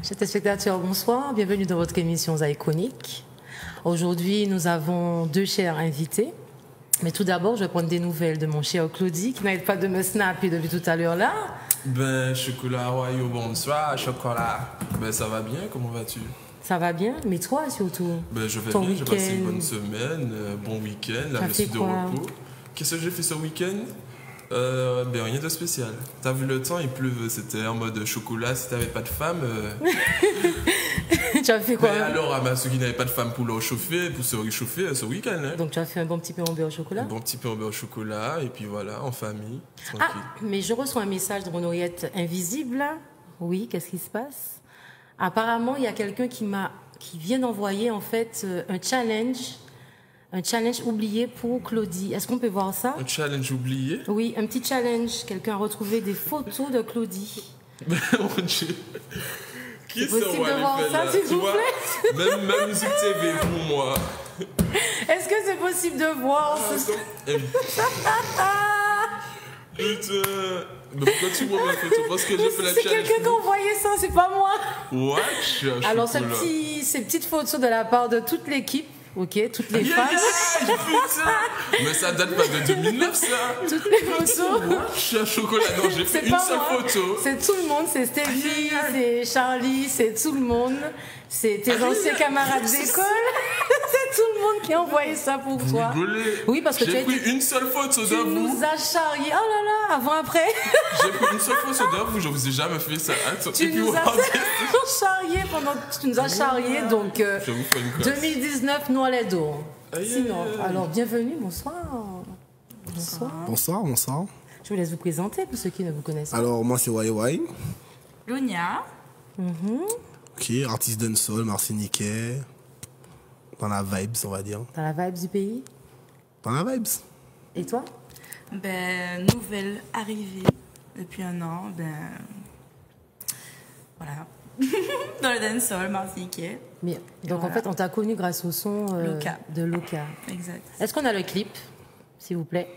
Chers téléspectateurs, bonsoir. Bienvenue dans votre émission Iconique. Aujourd'hui, nous avons deux chers invités. Mais tout d'abord, je vais prendre des nouvelles de mon cher Claudie, qui n'arrête pas de me snapper depuis tout à l'heure là. Ben, chocolat, Hawaïo, bonsoir, chocolat. Ben, ça va bien, comment vas-tu? Ça va bien, mais toi surtout. Ben, je vais ton bien, j'ai passé une week-end. bonne semaine, bon week-end, la T'as suite fait de quoi? repos. Qu'est-ce que j'ai fait ce week-end? Ben, rien de spécial. T'as vu le temps, il pleut, c'était en mode chocolat, si t'avais pas de femme. Tu as fait quoi? Mais alors, Amasu qui n'avait pas de femme pour leur chauffer, pour se réchauffer ce week-end. Hein. Donc tu as fait un bon petit peu en beurre au chocolat? Un bon petit peu en beurre au chocolat, et puis voilà, en famille, tranquille. Ah, mais je reçois un message de mon oreillette invisible. Oui, qu'est-ce qui se passe? Apparemment, il y a quelqu'un qui vient d'envoyer en fait un challenge oublié pour Claudie. Est-ce qu'on peut voir ça? Un challenge oublié? Oui, un petit challenge. Quelqu'un a retrouvé des photos de Claudie. Mon Dieu. Qui C'est possible de voir ça, là, s'il tu vous vois? plaît? Même Musique TV pour moi. Est-ce que c'est possible de voir ce... Putain. Mais pourquoi tu vois ma photo? Parce que j'ai fait la C'est challenge. quelqu'un qui a envoyé ça, c'est pas moi. What? Alors, ces petites photos de la part de toute l'équipe, ok, toutes les Yeah, fans, yeah, putain. Mais ça date pas de 2009, ça. toutes les photos. Je suis un chocolat. Non, j'ai fait C'est une pas seule moi. photo. C'est tout le monde, c'est Stevie, Aïe, aïe, aïe. c'est Charlie, c'est tout le monde. C'est tes Aïe, anciens aïe. camarades d'école. C'est tout le monde qui a envoyé ça pour Vous toi. rigolez. Oui, parce que tu j'ai as pris été- une seule photo Tu de vous. nous as charrié. Oh là là, avant-après. J'ai pris une seule photo de vous. Je vous ai jamais fait ça. Attends, Tu et puis, nous as regardez. charrié pendant que tu nous as charrié. Donc, Je vous fais une crosse. 2019, nous allons d'or. Aïe, Sinon, aïe, aïe. alors bienvenue, bonsoir. Bonsoir. Bonsoir, bonsoir. Je vous laisse vous présenter pour ceux qui ne vous connaissent pas. Alors, moi, c'est YY. Lunia. Ok, artiste dancehall, martiniquais. Dans la vibes, on va dire. Dans la vibe du pays. Dans la vibes. Et toi? Ben, nouvelle arrivée depuis un an. Ben, voilà. Dans le dancehall martiniquais. Bien. Donc en Voilà. fait, on t'a connu grâce au son Loca. de Loca. Exact. Est-ce qu'on a le clip, s'il vous plaît?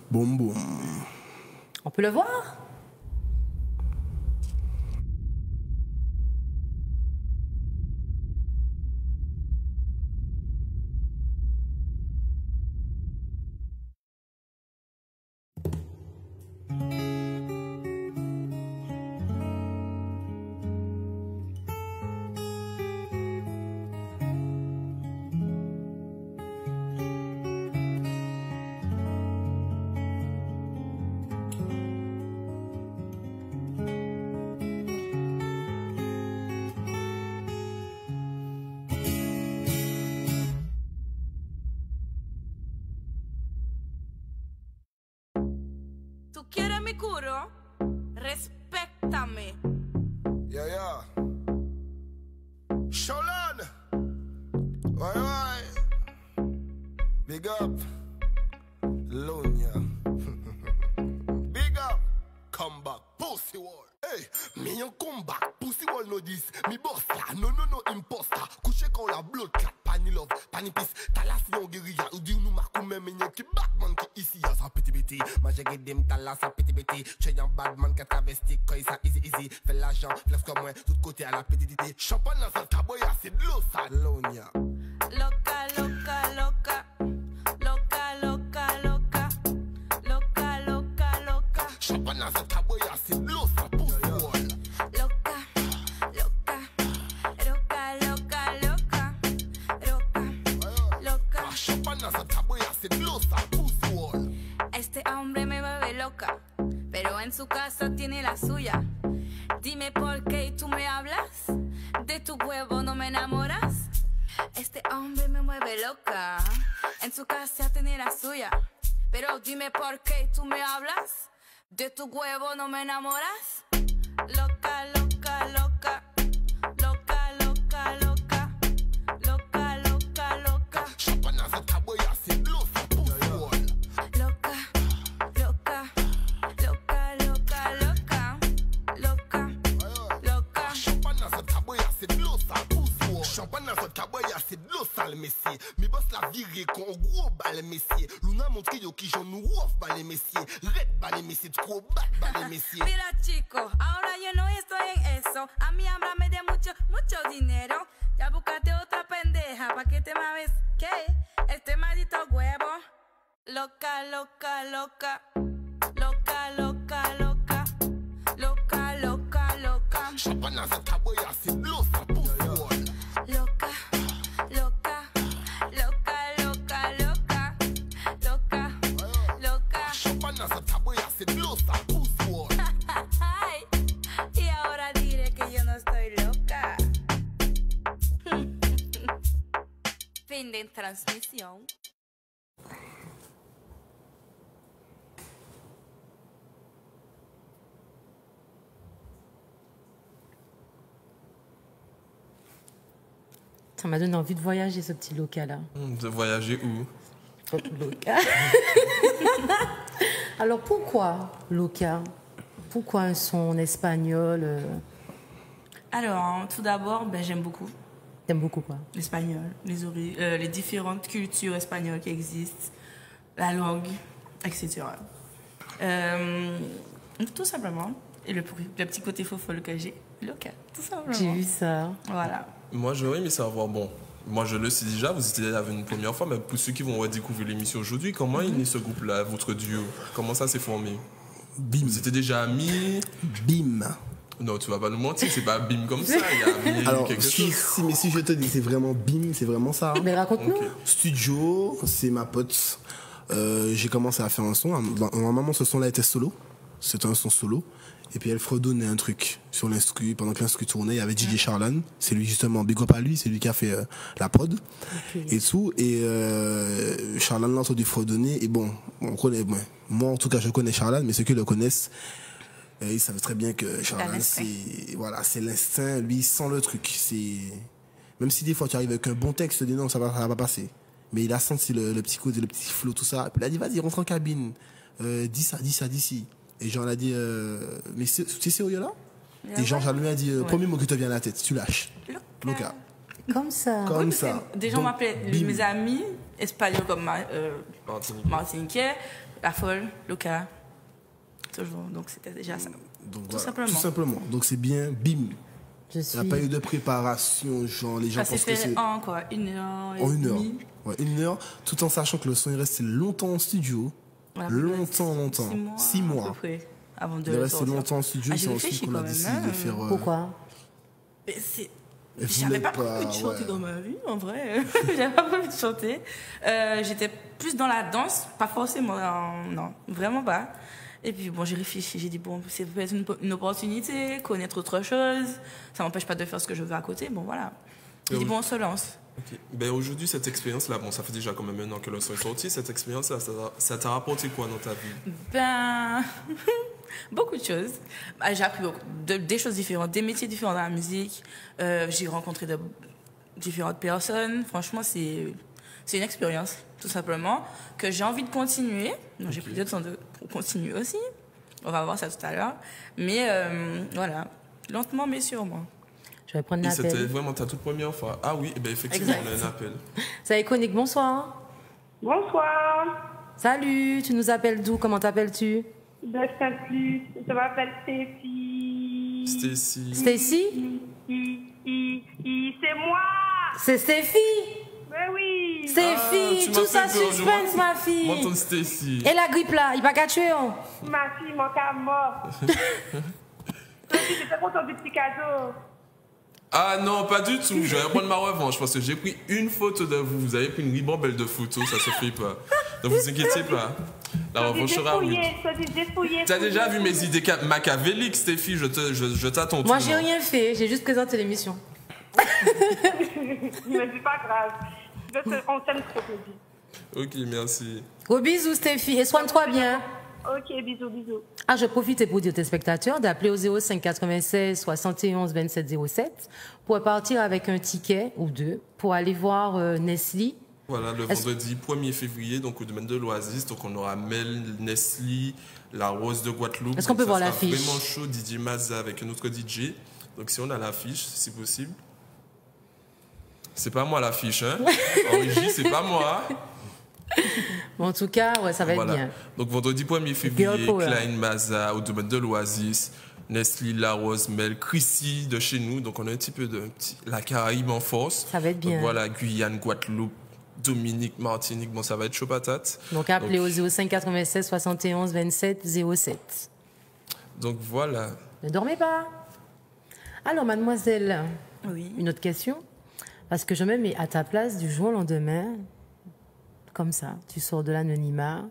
Boum, boum. On peut le voir? ¿Tú quieres mi curo? Respéctame. Yeah, yeah. Sholan! Why? Big up. Lunya. Big up. Come back. Pussy wall. Hey, me yon come back. Pussy wall no this. Me boss la. No, imposter. Couché quand la blood clot. Pani love. Pani peace. Talas yon guérilla. Ou di ou nou makou men menye ki Batman ki ici. Ya sa piti piti. Ma jege dem talas sa piti piti. Che yon badman ki travesti. Koy sa easy. Fè l'argent. Flex comme moi. Tout côté à la petitité. Champagne dans cette caboya. C'est de l'eau ça. Lunya. Loca, loca, loca. Loca, loca, loca. Loca, loca, loca. Champagne dans cette caboya. C'est de l'eau ça. Pussy wall. Loca, loca. Loca, loca, loca. Loca, loca. Ah, champagne dans cette caboya. C'est de l'eau ça. Pussy wall. Este hombre me vuelve loca, pero en su casa tiene la suya. Dime por qué tú me hablas, de tu huevo no me enamoras. Este hombre me mueve loca, en su casa tiene la suya. Pero dime por qué tú me hablas, de tu huevo no me enamoras. Loca, loca, loca. Loca, loca, loca. Loca, loca, loca. Champagne dans cette caboya. C'est de l'eau ça. Pussy wall. Loca, loca, loca, loca, loca, loca, loca. Champagne dans cette caboya. C'est de l'eau ça. Pussy wall. Champagne dans cette caboya. C'est de l'eau sale. Mais messieurs. Mi boss la viré con gros balai messieurs. Luna montre yo qui j'en nous off balai messieurs. Red balai messieurs, trop bad balai messieurs. Mira chico, ahora yo no estoy en eso. A mí háblame de mucho dinero. Ya búscate otra pendeja pa' que te mames. ¿Qué? Este maldito huevo. Loca, loca, loca. Loca, loca, loca. Loca, loca, loca. Champagne za taboya, c'est blow ça pussy wall. Loca, loca. Loca, loca, loca. Loca, loca. Champagne za taboya, c'est blow ça pussy wall. Ay, y ahora diré que yo no estoy loca. Fin de transmisión. Ça m'a donné envie de voyager, ce petit Loca-là. De voyager où? Loca. Alors, pourquoi Loca? Pourquoi un son espagnol Alors, tout d'abord, j'aime beaucoup T'aimes beaucoup quoi? l'espagnol, les différentes cultures espagnoles qui existent, la langue, etc. Tout simplement. Et le petit côté faux-folle que j'ai, Loca, tout simplement. J'ai vu ça. Voilà. Moi, j'aurais aimé savoir, bon, moi je le sais déjà, vous étiez là une première fois, mais pour ceux qui vont redécouvrir l'émission aujourd'hui, comment est né ce groupe-là, votre duo? Comment ça s'est formé? Bim. Vous étiez déjà amis? Bim. Non, tu vas pas nous mentir, c'est pas bim comme ça, il y a bien Alors, quelque si, chose. mais si je te dis, c'est vraiment bim, c'est vraiment ça. Mais raconte-nous. Ok. Studio, c'est ma pote. J'ai commencé à faire un son. Normalement, ce son-là était solo. C'était un son solo. Et puis elle fredonnait un truc sur l'instru. Pendant que l'instru tournait, il y avait DJ Charlan. C'est lui justement, big up à lui, c'est lui qui a fait la prod. Et tout. Et Charlan l'a entendu fredonner. Et bon, on connaît, moi en tout cas je connais Charlan, mais ceux qui le connaissent, ils savent très bien que Charlan, c'est l'instinct. Lui, il sent le truc. Même si des fois tu arrives avec un bon texte, tu te dis non, ça va pas passer. Mais il a senti le petit côté, le petit flow, tout ça. Et puis il a dit, vas-y, rentre en cabine. Dis ça, d'ici. Et Jean l'a dit, mais c'est sérieux là? Et Jean lui a dit, premier mot qui te vient à la tête, tu lâches. Loca. Comme ça. Comme ça. Des gens Donc, m'appelaient, bim. mes amis espagnols comme Martinique. Martiniquais, La Folle, Loca. Toujours. Donc c'était déjà ça. Donc, Tout voilà, simplement. Tout simplement. Donc c'est bien, bim. Je Il suis. n'y a pas eu de préparation, genre les gens Ça s'est pensent que fait c'est en quoi? 1 heure et en 1 heure. demie. Ouais, 1 heure, tout en sachant que le son est resté longtemps en studio. Voilà, Longtemps. 6 mois. À peu près, avant de Il est le resté sortir. longtemps en studio, Ah, j'ai c'est ensuite réfléchi qu'on a quand même, décidé hein. de faire. Pourquoi? Mais Elle j'avais voulait pas prévu de chanter ouais. dans ma vie, en vrai. J'avais pas prévu de chanter. J'étais plus dans la danse, pas forcément, non, vraiment pas. Et puis bon, j'ai réfléchi, j'ai dit bon, c'est peut-être une opportunité, connaître autre chose. Ça m'empêche pas de faire ce que je veux à côté. Bon, voilà. J'ai dit bon, on se lance. Ok. Ben, aujourd'hui, cette expérience-là, bon, ça fait déjà quand même un an que le son est sorti, cette expérience-là, ça t'a rapporté quoi dans ta vie? Ben, beaucoup de choses. Bah, j'ai appris des choses différentes, des métiers différents dans la musique. J'ai rencontré de différentes personnes. Franchement, c'est une expérience, tout simplement, que j'ai envie de continuer. Donc, j'ai pris le temps de continuer aussi. On va voir ça tout à l'heure. Mais voilà, lentement mais sûrement. Je vais prendre Et c'était l'appel. vraiment ta toute première fois? Ah oui, eh ben, effectivement, Exact. on a un appel. Ça Iconique, bonsoir. Bonsoir, Salut, tu nous appelles d'où? Comment t'appelles-tu? de Saint-Plus. Je m'appelle Stéphie. Stacy. Stacy? C'est moi. C'est Stéphie. Mais oui. Ah, Stéphie, tu tout m'as ça fait peur, suspense, ma Moi, fille. ton Stacy. Et la grippe là, il va qu'à tuer. Hein. Ma fille, mon cas mort. J'étais content du petit cadeau. Ah non, pas du tout. Je vais prendre ma revanche parce que j'ai pris une photo de vous. Vous avez pris une ribambelle de photos, ça se fait pas. Ne vous inquiétez pas. La revanche sera rude. T'as déjà vu mes idées machiavéliques, Stéphie? Je t'attends. Moi, tout le j'ai monde. rien fait, j'ai juste présenté l'émission. Mais c'est pas grave. On t'aime trop, Claudie. Ok, merci. Gros bisous, Stéphie, et soigne-toi bien. Ok, bisous, bisous. Ah, je profite pour dire aux téléspectateurs d'appeler au 05 96 71 27 07 pour partir avec un ticket ou deux pour aller voir Nestlé. Voilà, le vendredi 1er février, donc au domaine de l'Oasis. Donc on aura Mel, Nestlé, la Rose de Guadeloupe. Est-ce qu'on peut Donc, voir ça sera l'affiche? Vraiment chaud, DJ Mazza avec un autre DJ. Donc si on a l'affiche, si possible. C'est pas moi l'affiche, hein. En régie, c'est pas moi. Bon, en tout cas, ouais, ça va être bien. Donc, vendredi 1er février, Klein Maza, au domaine de l'Oasis, Nestlé, La Rose, Mel, Chrissy de chez nous. Donc, on a un petit peu la Caraïbe en force. Ça va être bien. Donc, voilà, Guyane, Guadeloupe, Dominique, Martinique. Bon, ça va être chaud patate. Donc, appelez au 05 96 71 27 07. Donc, voilà. Ne dormez pas. Alors, mademoiselle, Oui. une autre question. Parce que je me mets à ta place du jour au lendemain. Comme ça, tu sors de l'anonymat,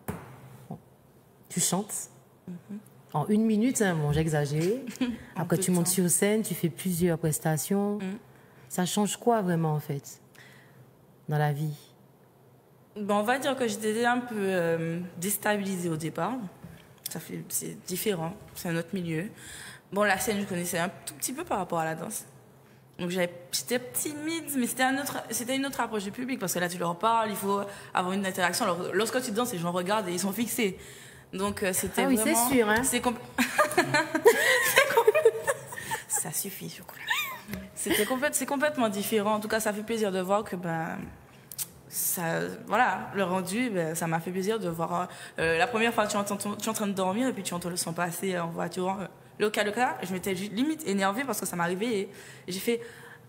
bon, tu chantes en 1 minute, hein, bon j'exagère. Après tu montes sur scène, tu fais plusieurs prestations. Ça change quoi vraiment en fait dans la vie? Bon, on va dire que j'étais un peu déstabilisée au départ. C'est différent, c'est un autre milieu. Bon, la scène, je connaissais un tout petit peu par rapport à la danse. Donc j'étais timide, mais c'était une autre approche du public, parce que là tu leur parles, il faut avoir une interaction. Alors lorsque tu danses, les gens regardent et ils sont fixés. Donc c'était oui, vraiment... c'est sûr, hein. Ça suffit, chocolat. C'est complètement différent. En tout cas, ça fait plaisir de voir que voilà, le rendu, ça m'a fait plaisir de voir. La première fois, tu es en train de dormir et puis tu entends le son passer en voiture. Loca, je m'étais limite énervée parce que ça m'arrivait et j'ai fait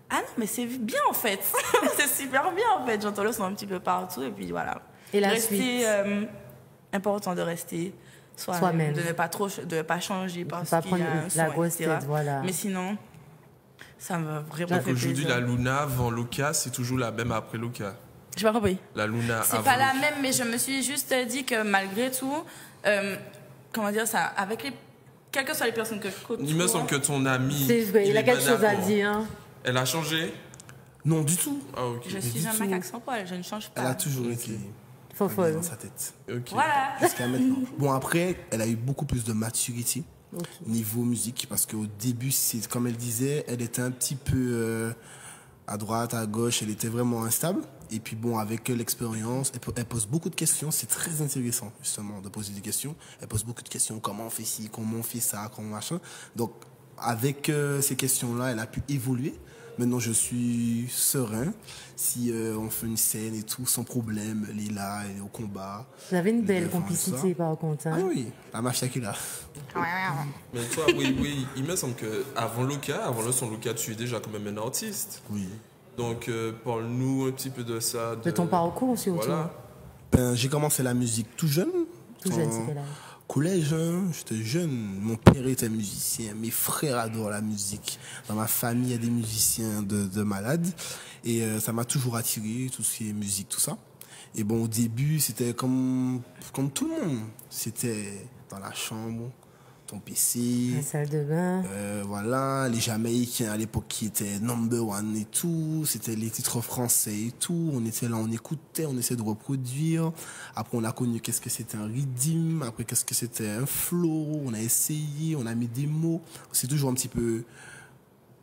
ah non, mais c'est bien en fait. C'est super bien en fait. J'entends le son un petit peu partout et puis voilà. Et la suite important de rester soi-même. De ne pas changer parce pas qu'il y a prendre un son, la grosse tête, voilà. Mais sinon, ça me vraiment Donc fait aujourd'hui, plaisir. la Luna avant Loca, c'est toujours la même après Loca. J'ai pas compris. La Luna C'est avant pas la Loca. même, mais je me suis juste dit que malgré tout, comment dire ça, avec quelles que soient les personnes que je côtoie. Il me semble que ton ami. C'est vrai, il a quelque chose à dire. Hein. Elle a changé? Non, du tout. Ah, ok. Je suis un mec accent poil, je ne change pas. Elle a toujours été Folle. dans sa tête. Ok. Voilà. Jusqu'à maintenant. Bon, après, elle a eu beaucoup plus de maturité niveau musique, parce qu'au début, c'est comme elle disait, elle était un petit peu à droite, à gauche, elle était vraiment instable. Et puis bon, avec l'expérience, elle pose beaucoup de questions. C'est très intéressant, justement, de poser des questions. Elle pose beaucoup de questions. Comment on fait ci, comment on fait ça, comment machin. Donc, avec ces questions-là, elle a pu évoluer. Maintenant, je suis serein. Si on fait une scène et tout, sans problème, elle est là, elle est au combat. Vous avez une belle Devant complicité, ça. par contre. Hein. Ah oui, la mafia qui est là. Mais toi, oui, il me semble qu'avant le son Loca, tu es déjà quand même un artiste. Oui. Donc, parle-nous un petit peu de ça. De ton parcours surtout. Voilà. Ben, j'ai commencé la musique tout jeune. Tout jeune, c'était là. Collège, hein, j'étais jeune. Mon père était musicien. Mes frères adorent la musique. Dans ma famille, il y a des musiciens de malades. Et ça m'a toujours attiré, tout ce qui est musique, tout ça. Et bon, au début, c'était comme tout le monde. C'était dans la chambre, ton PC. La salle de bain. Voilà, les Jamaïcains à l'époque qui étaient number one et tout, c'était les titres français et tout, on était là, on écoutait, on essayait de reproduire. Après on a connu qu'est-ce que c'était un rhythm, après qu'est-ce que c'était un flow, on a essayé, on a mis des mots. C'est toujours un petit peu,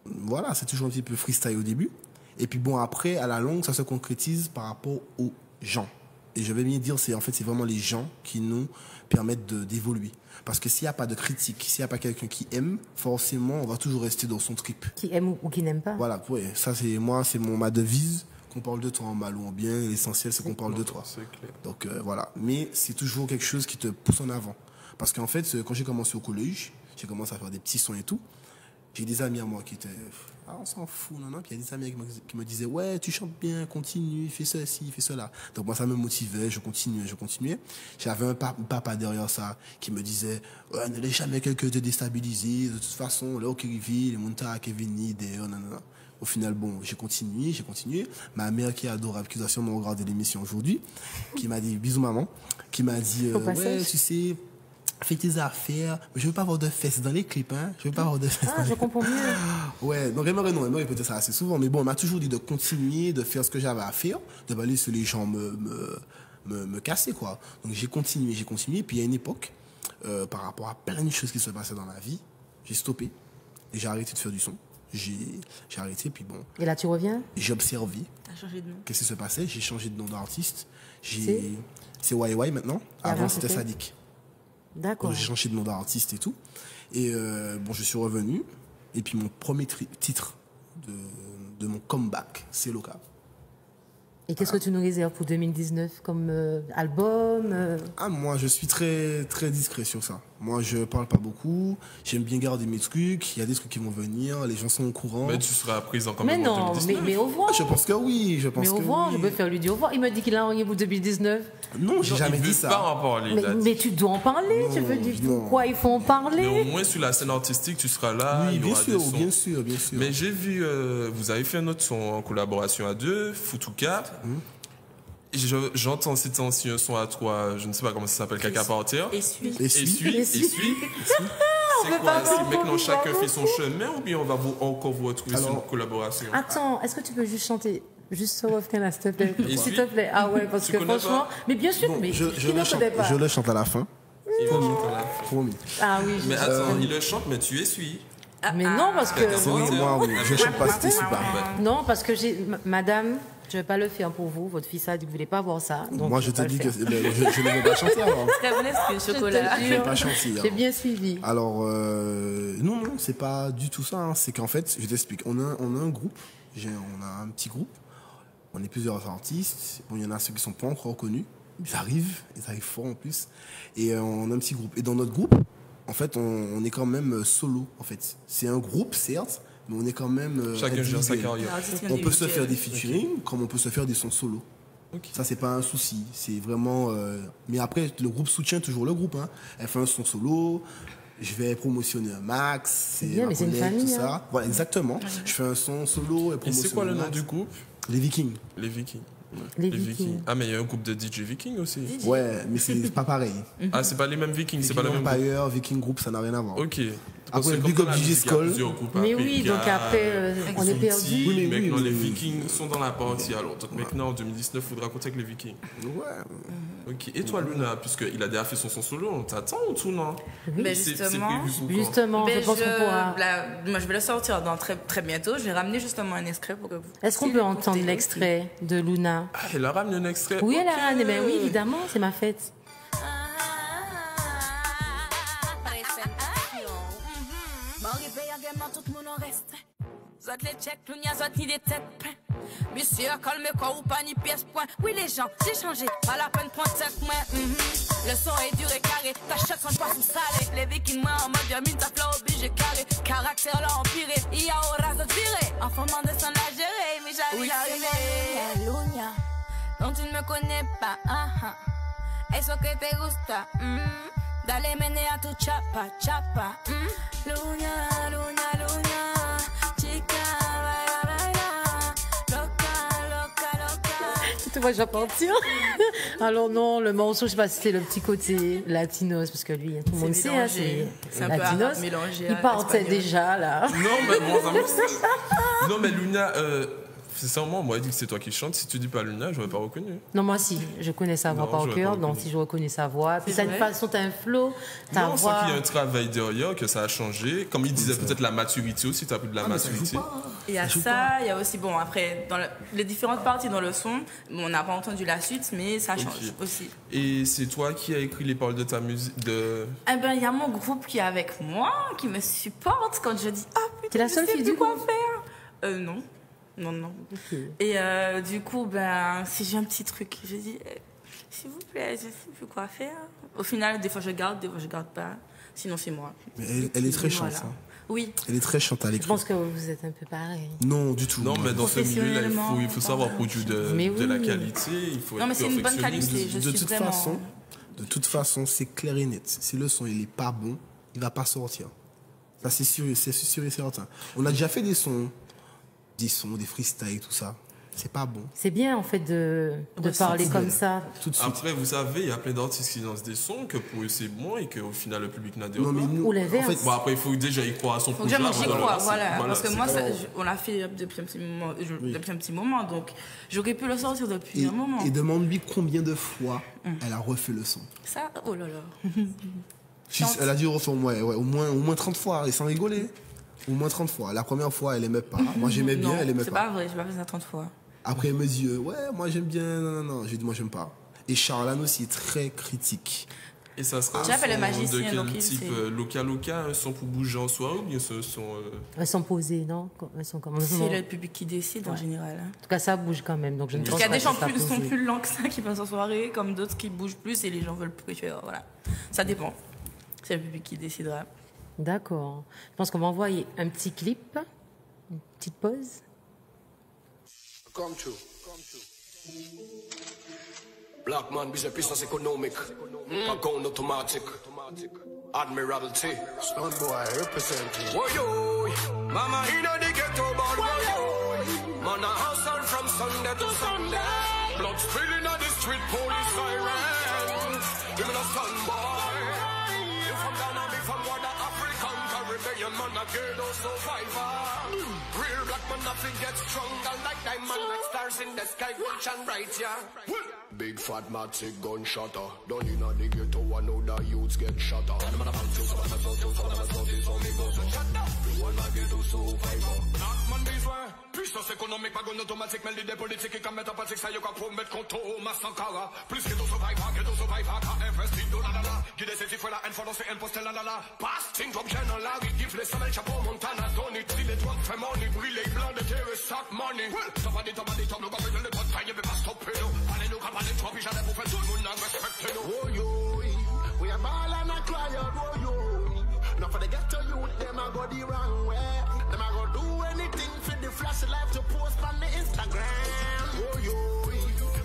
voilà, c'est toujours un petit peu freestyle au début. Et puis bon, après, à la longue, ça se concrétise par rapport aux gens. Et je vais bien dire, c'est vraiment les gens qui nous permettent d'évoluer. Parce que s'il n'y a pas de critique, s'il n'y a pas quelqu'un qui aime, forcément, on va toujours rester dans son trip. Qui aime ou qui n'aime pas. Voilà, ouais, ça c'est ma devise. Qu'on parle de toi en mal ou en bien, l'essentiel c'est qu'on parle de toi. C'est clair. Donc voilà, mais c'est toujours quelque chose qui te pousse en avant. Parce qu'en fait, quand j'ai commencé au collège, j'ai commencé à faire des petits sons et tout. J'ai des amis à moi qui étaient, on s'en fout, non. Puis il y a des amis qui me disaient, ouais, tu chantes bien, continue, fais ceci, fais cela. Donc moi, ça me motivait, je continuais. J'avais un papa derrière ça qui me disait, ouais, ne laisse jamais quelqu'un te déstabiliser. De toute façon, là, au Kirivi, les montagnes qui viennent, nanana. Au final, bon, j'ai continué. Ma mère qui est adorable, qui doit sûrement regarder l'émission aujourd'hui, qui m'a dit, bisous maman, qui m'a dit, ouais, tu sais, fais tes affaires, mais je veux pas avoir de fesses dans les clips, hein. Je veux pas avoir de fesses. Ah, je comprends mieux. Ouais, donc elle me répétait ça assez souvent, mais bon, elle m'a toujours dit de continuer, de faire ce que j'avais à faire, de pas laisser les gens me casser, quoi. Donc j'ai continué, et puis il y a une époque, par rapport à plein de choses qui se passaient dans ma vie, j'ai stoppé, et j'ai arrêté de faire du son. J'ai arrêté, puis bon. Et là, tu reviens? J'ai observé. T'as changé de nom. Qu'est-ce qui se passait? J'ai changé de nom d'artiste. C'est YY maintenant. Avant, c'était Sadik. D'accord. J'ai changé de nom d'artiste et tout. Et bon, je suis revenu. Et puis mon premier titre de mon comeback, c'est Loca. Et qu'est-ce que tu nous réserves pour 2019 comme album Moi, je suis très, très discret sur ça. Moi, je parle pas beaucoup. J'aime bien garder mes trucs. Il y a des trucs qui vont venir. Les gens sont au courant. Mais tu seras présent quand Mais même en non, 2019. mais au revoir. Je pense que oui. Je pense Mais au que revoir, oui. je peux faire lui dire au revoir. Il m'a dit qu'il a rien pour 2019. Non, j'ai jamais il dit veut ça. pas en parler. Mais tu dois en parler. Je veux dire, non. pourquoi il faut en Mais parler au moins sur la scène artistique, tu seras là. Oui, il y bien aura sûr, des sons. bien sûr, bien sûr. Mais j'ai vu, vous avez fait un autre son en collaboration à deux, Futuka. J'entends ces temps-ci un son à toi, je ne sais pas comment ça s'appelle, Caca par terre. Essuie. Essuie. C'est quoi? Si maintenant chacun fait son chemin ou bien on va encore vous retrouver sur une collaboration? Attends, est-ce que tu peux juste chanter juste ce refrain là, s'il te plaît? Et S'il te plaît. Ah ouais, parce Tu que connais franchement. pas? Mais bien sûr, Bon, mais je qui le ne chante, connaît pas? je le chante à la fin. Promis. Ah oui, Mais je attends, il le chante, mais tu essuies. Mais non, parce que. C'est oui, moi, oui. Je chante pas, c'était super. Non, parce que madame, je ne vais pas le faire pour vous. Votre fils a dit que vous ne voulez pas voir ça. Donc Moi, je te dis que je ne vais pas chanter alors. Très bonne excuse, chocolat. Je ne vais pas chanter. J'ai bien suivi. Alors, non, c'est pas du tout ça. C'est qu'en fait, je t'explique. On a un groupe. On a un petit groupe. On est plusieurs artistes. Bon, il y en a ceux qui sont pas encore connus. Ils arrivent fort en plus. Et on a un petit groupe. Et dans notre groupe, en fait, on est quand même solo. En fait, c'est un groupe, certes, mais on est quand même. Chacun gère sa individuel. carrière. On peut se faire des featuring, comme on peut se faire des sons solo. Ok. Ça, c'est pas un souci. C'est vraiment. Mais après, le groupe soutient toujours le groupe. Hein. Elle fait un son solo. Je vais promotionner un max. C'est bien, mais c'est une collègue, famille, tout hein. ça. Voilà, exactement. Je fais un son solo et Et promotionne c'est quoi le un nom max. du groupe? Les Vikings. Les Vikings. Les Vikings. Ah, mais il y a un groupe de DJ Vikings aussi. Ouais, mais c'est pas pareil. Ah, c'est pas les mêmes Vikings, c'est pas le même groupe. Empire, Viking Group, ça n'a rien à voir. Ok. Après, Parce que big comme up dans la DJ musique, il y a Skull. plusieurs groupes. Mais Après, oui, il y a donc après, on est Zouti, perdu. Oui, mais maintenant oui, les mais- Vikings sont dans la partie. Alors, donc maintenant en 2019, il faudra compter avec les Vikings. Ouais. Ok. Et toi, Luna, puisqu'il a déjà fait son solo, on t'attend ou tout, non? Ben C'est justement, prévu pour quand? Justement, ben je pense qu'on pourra. moi je vais le sortir dans très, très bientôt. Je vais ramener justement un extrait pour que vous. Est-ce qu'on peut entendre l'extrait de Luna? Ah, elle a ramené un extrait. Oui, elle a Ok. ramené. Ben oui, évidemment, c'est ma fête. Zot les check, l'ounia, zot ni des têtes plein. Monsieur, calme quoi ou pas ni pièce point. Oui, les gens, j'ai changé, pas la peine prendre cette main. Le son est dur et carré, t'achètes son poisson salé. Les vikings, moi en mode mine, ta fleur obligé carré. Caractère là empiré, y a au ras de virer. Enfant de son la gérer, mais j'arrive à Lunia, dont tu ne me connais pas. Eso que te gusta, dale menea tu chapa, chapa. Lunia, Lunia, Lunia, chica, baila, baila, loca, loca, loca. Tu vois, je vais partir. Alors non, le morceau, je sais pas si c'est le petit côté latinos, parce que lui, tout le monde sait, hein, C'est un peu latinos. arabe mélangé Il à partait espagnol. déjà, là. Non, mais bon, non, mais Luna, sincèrement, moi, il dit que c'est toi qui chantes. Si tu dis pas Luna, je n'aurais pas reconnu. Non, moi si, je connais sa voix Non, par je l'ai cœur, pas donc reconnu. si je reconnais sa voix, puis C'est t'as une vrai façon, t'as un flow, ta Non, on sent voix. qu'il y a un travail derrière, que ça a changé. Comme il disait, peut-être la maturité aussi, tu as pris de la maturité. Il y a ça, il y a aussi, bon, après, dans les différentes parties dans le son, bon, on n'a pas entendu la suite, mais ça change aussi. Et c'est toi qui as écrit les paroles de ta musique de... Eh ben, il y a mon groupe qui est avec moi, qui me supporte quand je dis, ah putain, T'es la seule je sais fille plus du quoi groupe faire. Non. Non. Ok. Et du coup, ben, si j'ai un petit truc, je dis, s'il vous plaît, je sais plus quoi faire. Au final, des fois je garde, des fois je garde pas. Sinon, c'est moi. Mais elle est très Voilà. chante, hein. Oui. Elle est très chante à Je l'écrit. pense que vous êtes un peu pareil. Non, du tout. Non, mais dans ce milieu-là, Professionnellement, il faut savoir produire Mais de la oui. qualité. Il faut Non, mais être c'est une bonne perfectionniste. qualité. Je De suis toute vraiment. de toute façon, c'est clair et net. Si le son il est pas bon, il va pas sortir. Ça c'est sûr et certain. On a déjà fait des sons, des freestyles, tout ça. C'est pas bon. C'est bien en fait de parler comme ça. Tout de suite. Après, vous savez, il y a plein d'artistes qui lancent des sons que pour eux c'est bon et qu'au final le public n'a pas. Non, mais nous, Ou l'inverse. en fait, Bon, après, il faut déjà y croire à son Faut que projet. j'aime, j'y avant de le crois, lancer. voilà. Parce que c'est moi, bon. on l'a fait depuis un petit moment, donc j'aurais pu le sortir depuis un moment. et demande-lui combien de fois elle a refait le son. Ça, oh là là. Elle a dû refaire au moins 30 fois, et sans rigoler. Au moins 30 fois. La première fois, elle aimait pas. Moi, j'aimais bien, Non, elle aimait c'est pas. pas vrai, j'ai pas fait ça 30 fois. Après, elle me dit, ouais, moi j'aime bien. Non. J'ai dit, moi j'aime pas. Et Charlane aussi est très critique. Et ça sera Tu appelles le magicien, de quel donc il type sait. Loca, un son pour bouger en soirée ou bien ce sont... Elles sont posées, non? Elles sont comme... C'est le public qui décide en général. En tout cas, ça bouge quand même. Donc je ne Parce pense qu'il y a pas des gens que ça qui sont posé. plus lents que ça qui passent en soirée, comme d'autres qui bougent plus et les gens veulent plus. Voilà. Ça dépend. C'est le public qui décidera. D'accord. Je pense qu'on va envoyer un petit clip, une petite pause. Come true. Black man, busy business economic. Account automatic. Admiralty. Stun boy, representing. Whoa, yo. Mama, he know the ghetto bad. Whoa, yo. Man, I hustle from Sunday to Sunday. Blood spilling on the street, police siren. Give me a stun boy. You from Ghana, me from Wada, African, Caribbean, man, a ghetto survivor. Real black man, nothing gets stronger like diamond, like stars in the sky, will shine bright, yeah. Big fat matic gunshotter. Don't you know the ghetto, I know the youths get shot up. I'm gonna bounce you, so I'm gonna talk to you, so I'm gonna talk to you, so me go, so shut up. You wanna get to survivor. Black man, besoin. Puissance économique, pas gon automatique, mais l'idée politique, qui comme métapathique, ça y est, qu'on promet contre Massankara. Plus ghetto survivor, KFS, Tindo, la la la. Guide ses fifres, la haine, fondance, c'est imposté, la la la. Passing, drop, general, Larry, give les semelles, chapeau, Montana, Tony, si les drogues, fait money, brille, les blancs, de terre, sac, money. Top, nous, comme le pot, taille, mais pas stopper, nous. Allez, nous, comme allez, trois, puis j'allais pour faire tout le monde, respecter nous. Oh yo, we are ball and a cry out, oh yo. Now for the ghetto youth, them a go the wrong way. Them a go do anything for the flash life to post on the Instagram. Oh yo,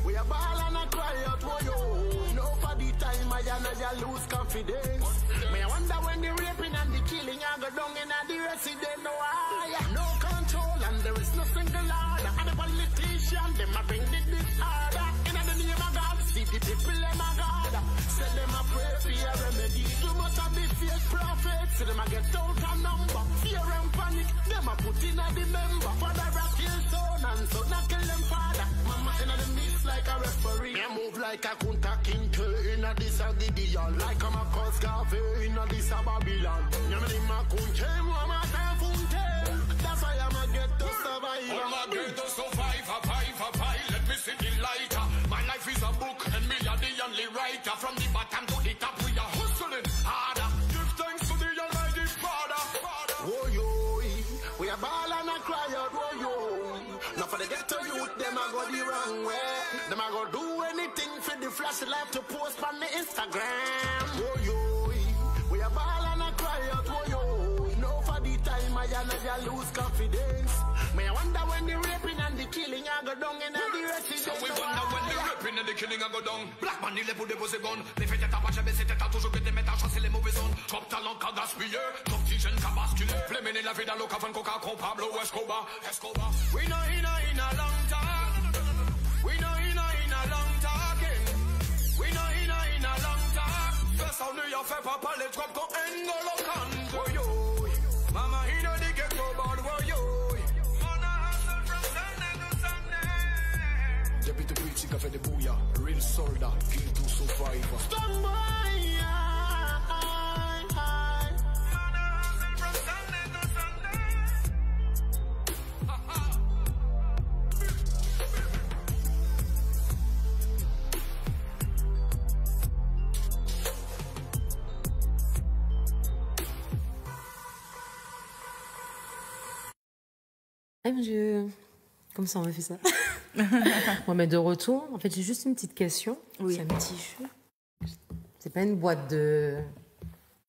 we are ball and a cry out, oh yo. No for the time I lose confidence. Me I wonder when the raping and the killing I go down in the resident. No I, no control and there is no single order. And the politician, them a bring the disorder. In the name of God, see the people them a God. Send them a pray for a remedy. Too much of the fake prophets, see them a get out a number. Fear and panic, them a put in a the member. Father a kill son and son a kill them father. Mama in the mix like a referee. Me move like a Kunta Kinte in a this a Gideon. Like I'm a Coscafe in a this a Babylon. Yamani ma kunche, mama ta funte. That's why I'm a get to survive. I'm a get to survive, let me see the light. My life is a book and me are the only writer. From the bottom to the top we are hustling harder. Give thanks to the Almighty Father. Oh yo, we are ball and a cry out, oh yo. Now for the ghetto youth, them a go the wrong way. Them a go do anything for the flash life to post on the Instagram. Oh yo, we are ball and a cry out, oh yo. No for the time I never lose confidence. Me I wonder when the raping and the killing I go down in the residence. So we wonder when the raping and the killing I go down. Black man il est pour déposer gun. Les fêtes à pas jamais c'était à toujours que des mettre à chasser les mauvais zones. Trop talent qu'à gaspiller, trop petit jeune qu'à basculer. Plémener la vie dans l'eau qu'avant qu'on compte Pablo Escobar. We know in a long time. We know in a long talking. We know in a long time. First on New York fait pas parler trop qu'on N'Golo Kante. Oh yo, mama he know the ghetto bad. Oh yo. Deputy preaching for the booyah, real soldier, kill to survivor. Stand by, Eh mon Dieu, comme ça on a fait ça. Bon, mais de retour, en fait, j'ai juste une petite question. Oui. C'est un petit jeu. C'est pas une boîte de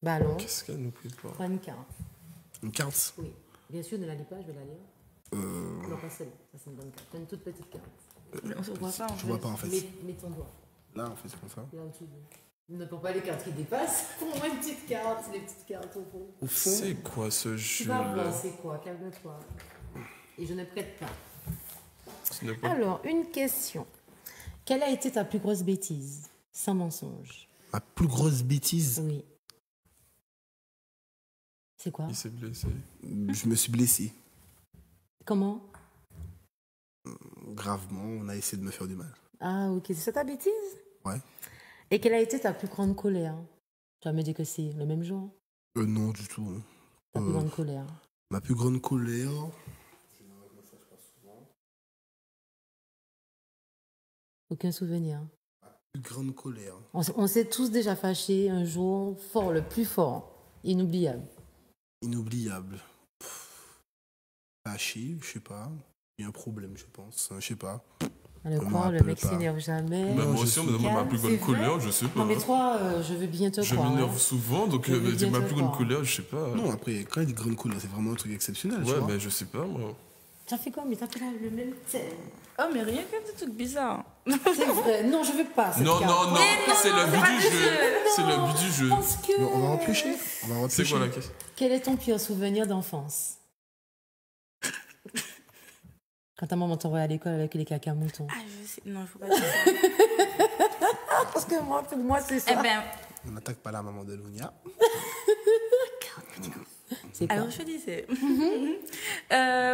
ballons. Qu'est-ce qu'elle nous prépare? Pas une carte. Une carte. Oui. Bien sûr, ne la lis pas, je vais la lire. Non, pas celle-là. Ça, c'est une bonne carte. Une toute petite carte. On voit ça en Je vois pas en fait. Mets ton doigt. Là, en fait, c'est comme ça. Là au-dessus. Ne prends pas les cartes qui dépassent. Prends-moi une petite carte. C'est les petites cartes au fond. Au fond, C'est quoi ce Tu jeu vas voir, là? c'est quoi? Calme-toi. Et je ne prête pas. Ce n'est pas- Alors, une question. Quelle a été ta plus grosse bêtise? Sans mensonge. ma plus grosse bêtise, Oui. C'est quoi? Il s'est blessé. je me suis blessé. Comment? Gravement, on a essayé de me faire du mal. Ah, ok. C'est ça ta bêtise? Ouais. Et quelle a été ta plus grande colère? Tu vas me dire que c'est le même jour. Non, du tout. Ta plus grande colère. Ma plus grande colère. Aucun souvenir. Plus grande colère. On s'est tous déjà fâchés un jour fort, le plus fort, inoubliable. Inoubliable. Fâché, je sais pas. Il y a un problème, je pense. Je sais pas. Le corps, le mec s'énerve jamais. Bah, moi aussi, on me demande ma plus grande colère, je sais pas. Non, mais toi, je veux bien te croire. Je m'énerve souvent, donc dire ma plus grande colère, je sais pas. Non, après, quand il dit grande colère, c'est vraiment un truc exceptionnel. Ouais, mais je sais pas, moi. T'as fait quoi? Mais t'as fait le même thème. Oh, mais rien que des trucs bizarres. C'est vrai. Non, je veux pas. Non, c'est le but du jeu. C'est le but du jeu. Parce que... On va en piocher. C'est quoi la question? Quel est ton pire souvenir d'enfance? Quand ta maman t'envoie à l'école avec les caca-moutons. Ah, je sais. Non, il faut pas dire ça. Parce que moi, pour moi, c'est ça. Eh ben, On n'attaque pas la maman de Lunia. C'est quoi? alors je disais,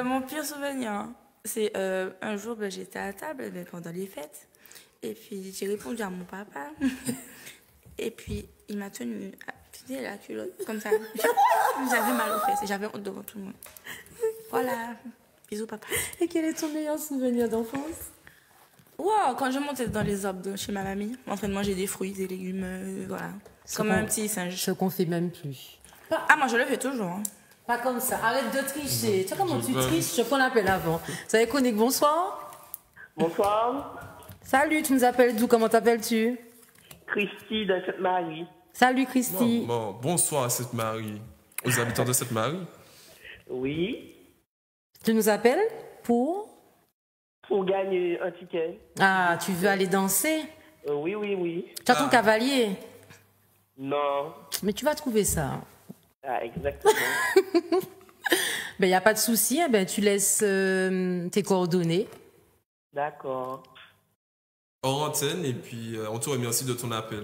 mon pire souvenir, c'est un jour, j'étais à table pendant les fêtes, et puis j'ai répondu à mon papa, et puis il m'a tenu la culotte, comme ça. J'avais mal aux fesses, et j'avais honte devant tout le monde. Voilà, bisous papa. Et quel est ton meilleur souvenir d'enfance? Wow, quand je montais dans les arbres chez ma mamie, en train de manger des fruits, des légumes, voilà, comme un petit singe. Ce qu'on fait même plus. Ah, moi je le fais toujours. Hein. Pas comme ça. Arrête de tricher. Tu sais comment tu triches? Je prends l'appel avant. Ça va, Conique, bonsoir. Bonsoir. Salut, tu nous appelles d'où? Comment t'appelles-tu? Christy de Sainte-Marie. Salut, Christy. Bonsoir à Sainte-Marie. Aux habitants de Sainte-Marie. Oui. Tu nous appelles pour gagner un ticket. Ah, tu veux aller danser? Oui. Tu as ton cavalier? Non. Mais tu vas trouver ça. Ah, exactement. Ben, il n'y a pas de souci. Ben, tu laisses tes coordonnées. D'accord. Hors antenne, et puis on te remercie de ton appel.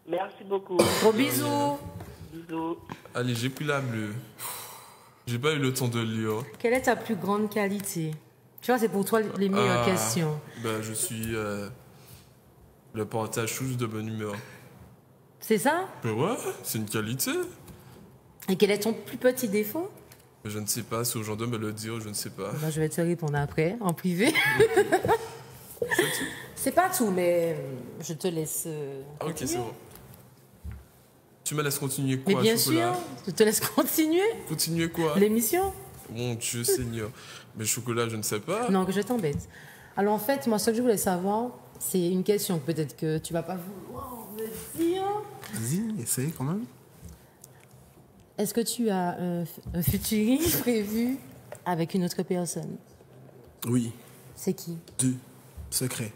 Merci beaucoup. Gros bisous. Bisous. Allez, j'ai pris la bleue. J'ai pas eu le temps de lire. Quelle est ta plus grande qualité? Tu vois, c'est pour toi les meilleures questions. Ben, je suis le partage toujours de bonne humeur. C'est ça? Ben ouais, c'est une qualité. Et quel est ton plus petit défaut? Je ne sais pas, si aux gens doivent me le dire, je ne sais pas. Ben, je vais te répondre après, en privé. C'est pas tout, mais je te laisse. Ok, c'est bon. Tu me laisses continuer quoi, mais bien chocolat? sûr, je te laisse continuer. Continuer quoi? L'émission? Mon Dieu Seigneur. Mais chocolat, je ne sais pas. Non, que je t'embête. Alors en fait, moi, ce que je voulais savoir, c'est une question que peut-être que tu vas pas vouloir me dire. Vas-y, essaye quand même. Est-ce que tu as un featuring prévu avec une autre personne? Oui. C'est qui? 2. Secret.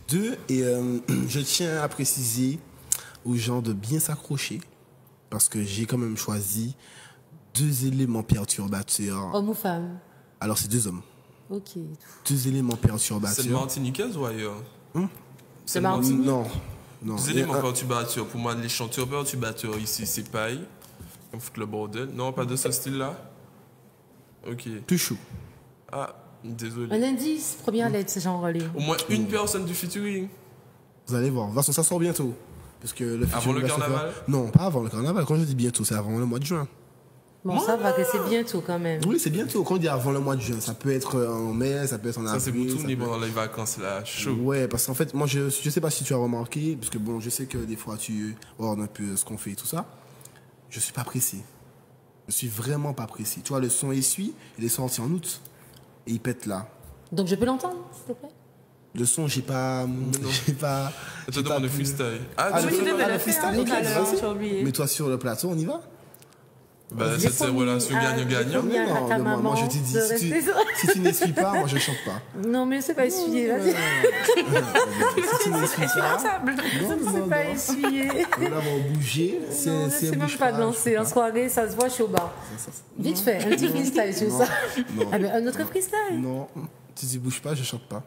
2, et je tiens à préciser aux gens de bien s'accrocher, parce que j'ai quand même choisi 2 éléments perturbateurs. Homme ou femme? Alors, c'est 2 hommes. Ok. 2 éléments perturbateurs. C'est le Martiniquaise ou ailleurs? C'est Martinique? Non. 2 éléments perturbateurs. Pour moi, les chanteurs perturbateurs ici, c'est paille. On fout le bordel. Non, pas de ce style-là? Ok. Tout chaud. Ah, désolé. Un indice, première lettre, c'est genre relais. Au moins une personne du featuring. Vous allez voir. De toute façon, ça sort bientôt. Parce que le Avant le carnaval? Non, pas avant le carnaval. Quand je dis bientôt, c'est avant le mois de juin. Bon, ça va, que c'est bientôt quand même. Oui, c'est bientôt. Quand on dit avant le mois de juin, ça peut être en mai, ça peut être en avril. Ça, c'est pour tourner pendant les vacances, là. Chaud. Ouais, parce qu'en fait, moi, je sais pas si tu as remarqué, parce que bon, je sais que des fois, tu regardes un peu ce qu'on fait et tout ça. Je suis pas pressé. Je suis vraiment pas pressé. Tu vois, le son essuie, il est sorti en août. Et il pète là. Donc je peux l'entendre, s'il te plaît? Le son, j'ai pas. Je te demande le freestyle. Ah, le freestyle, ok, J'ai oublié. mets-toi sur le plateau, on y va? Bah, c'est une relation gagnant-gagnant. À ta maman moi je te dis, de si rester si tu n'essuies pas, moi je chante pas. Non, mais c'est pas essuyé, vas-y. Si tu n'essuies pas, C'est pas essuyé. on va bouger. Non, je sais même pas danser. En soirée, ça se voit, je suis au bar. Vite fait, un petit freestyle sur ça. Ah ben, un autre freestyle. Non, si tu bouges pas, je chante pas.